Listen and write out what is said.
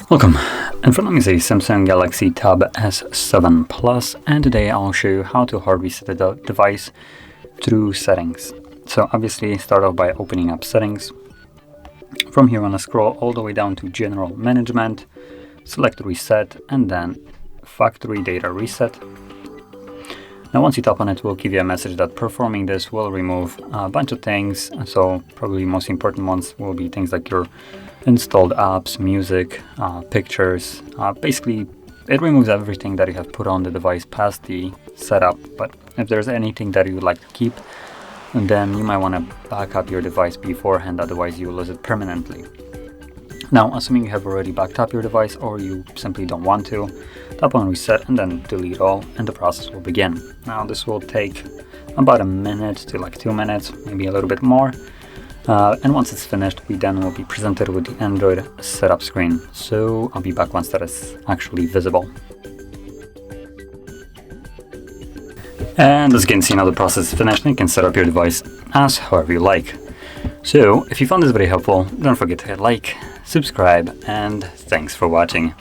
Welcome. In front of me is a Samsung Galaxy Tab S7 Plus, and today I'll show you how to hard reset the device through settings. So obviously start off by opening up settings. From here, I'm gonna scroll all the way down to General Management, select Reset, and then Factory Data Reset. Now once you tap on it, will give you a message that performing this will remove a bunch of things. So probably most important ones will be things like your installed apps, music, pictures. Basically, it removes everything that you have put on the device past the setup. But if there's anything that you would like to keep, then you might want to back up your device beforehand, otherwise you will lose it permanently. Now, assuming you have already backed up your device or you simply don't want to, tap on Reset and then delete all, and the process will begin. Now, this will take about a minute to like 2 minutes, maybe a little bit more. And once it's finished, we then will be presented with the Android setup screen. So I'll be back once that is actually visible. And as you can see, now the process is finished and you can set up your device as however you like. So if you found this very helpful, don't forget to hit like, subscribe, and thanks for watching.